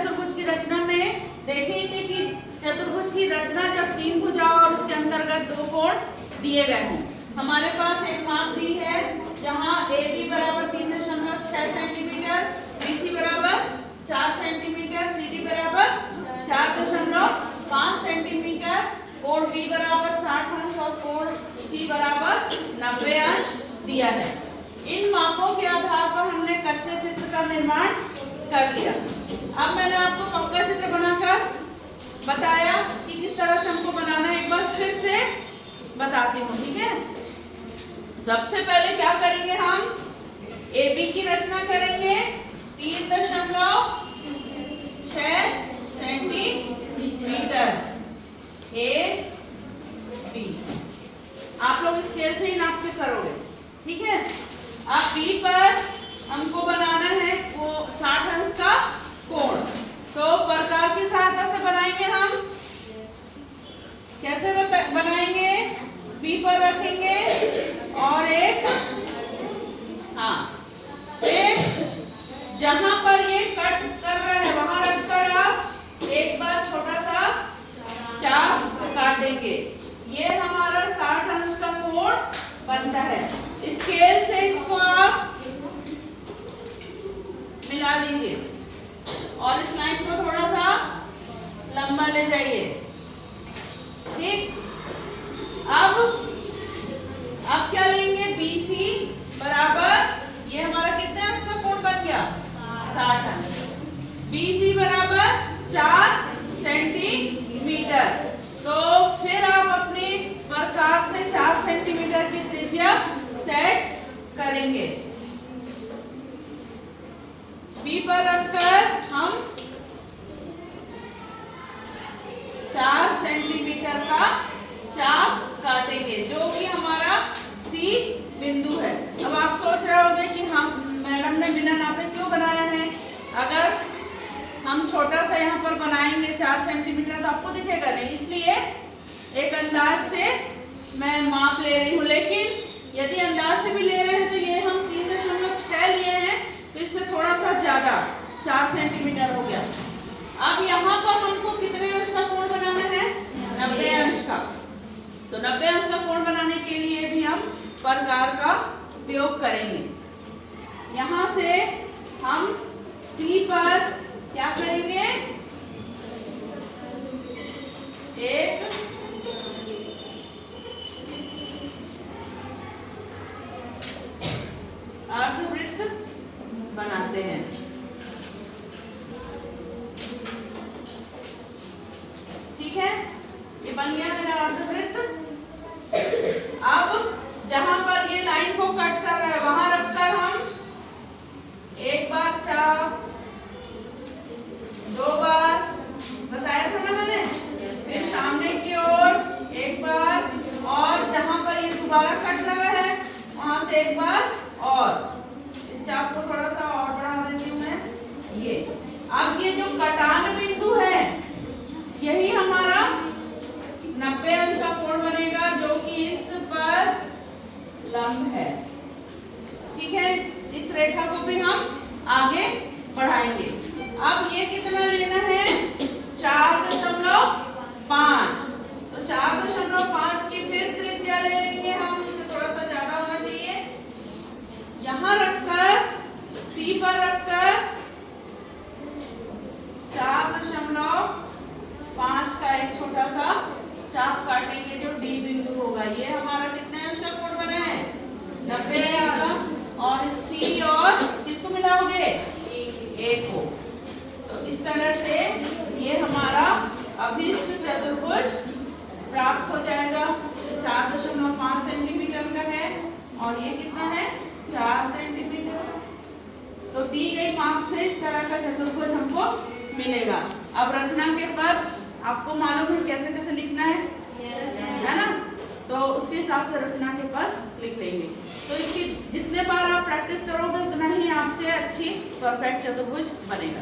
चतुर्भुज की रचना में देखेंगे कि चतुर्भुज की रचना जब 3 भुजा और उसके अंतर्गत 2 कोण दिए गए हों। हमारे पास एक माप दी है जहां AB बराबर 3.6 सेंटीमीटर, BC बराबर 4 सेंटीमीटर, CD बराबर 4.5 सेंटीमीटर, कोण B बराबर 60 अंश और कोण C बराबर 90 अंश दिया है। इन मापों के आधार पर हमने कच्चे चित्र का निर्माण कर लिया। अब मैंने आपको पक्का चित्र बनाकर बताया कि किस तरह से हमको बनाना है, एक बार फिर से बताती हूँ, ठीक है। सबसे पहले क्या करेंगे, हम AB की रचना करेंगे 3.6 सेंटीमीटर AB। आप लोग स्केल से ही नाप के करोगे, ठीक है। अब B पर हमको बनाना है वो 60 अंश का कोण, तो प्रकार की सहायता से बनाएंगे हम। कैसे बनाएंगे, B पर रखेंगे और एक फिर जहां पर ये कट कर रहा है वहां रखकर आप एक बार छोटा सा चाप काटेंगे। ये हमारा 60 अंश का कोण बनता है। स्केल से इसको आप मिला लीजिए और इस लाइन को थोड़ा सा लंबा ले जाइए, ठीक। अब क्या लेंगे, BC बराबर ये हमारा कितने अंश का कोण बन गया, 60 अंश। BC बराबर 4 सेंटीमीटर। तो फिर आप अपने प्रकार से 4 सेंटीमीटर की त्रिज्या सेट करेंगे। B पर रखकर हम 4 सेंटीमीटर का चाप काटेंगे, जो कि हमारा C बिंदु है। अब आप सोच रहे होंगे कि हम मैडम ने बिना नापे क्यों बनाया है। अगर हम छोटा सा यहाँ पर बनाएंगे 4 सेंटीमीटर तो आपको दिखेगा नहीं, इसलिए एक अंदाज से मैं माप ले रही हूँ। लेकिन यदि अंदाज से भी ले रहे हैं तो ये हम 3.6 लिए हैं, तो इससे थोड़ा सा ज्यादा 4 सेंटीमीटर हो गया। अब यहाँ पर हमको कितने अंश का कोण बनाना है, 90 अंश का। तो 90 अंश का कोण बनाने के लिए भी हम प्रकार का उपयोग करेंगे। यहाँ से हम C पर क्या करेंगे, एक अर्धवृत्त बनाते हैं, ठीक है। ये बन गया मेरा अर्धवृत्त। अब जहां पर ये लाइन को कट कर रहा है वहां रखकर हम एक बार चाप, 2 बार बताया था ना मैंने, फिर सामने की ओर एक बार, और जहां पर ये दोबारा कट लगा है वहां से एक बार और। इस चाप को थोड़ा सा और बढ़ा देती हूँ मैं, ये। अब ये जो कटान बिंदु है यही हमारा 90 अंश का कोण बनेगा, जो कि इस पर लंब है, ठीक है। इस रेखा को भी हम आगे बढ़ाएंगे। अब ये कितना लेना है, 4.5। तो 4.5 की फिर त्रिज्या ले लेंगे हम, इससे थोड़ा सा ज्यादा होना चाहिए। यहाँ रखकर C पर रखकर 4.5 का एक छोटा सा चाप काटेंगे, जो D बिंदु होगा। ये हमारा कितने अंश का कोण बना है, 90 आएगा। और C और किसको मिलाओगे, 1 को। तो इस तरह से ये हमारा अभिष्ट चतुर्भुज प्राप्त हो जाएगा। 4.5 सेंटीमीटर का है और ये कितना है, 4 सेंटीमीटर। तो दी गई माप से इस तरह का चतुर्भुज हमको मिलेगा। अब रचना के पद आपको मालूम है कैसे कैसे लिखना है ना, तो उसके हिसाब से रचना के पद लिख लेंगे। तो इसकी जितने बार आप प्रैक्टिस करोगे उतना ही आपसे अच्छी परफेक्ट चतुर्भुज बनेगा।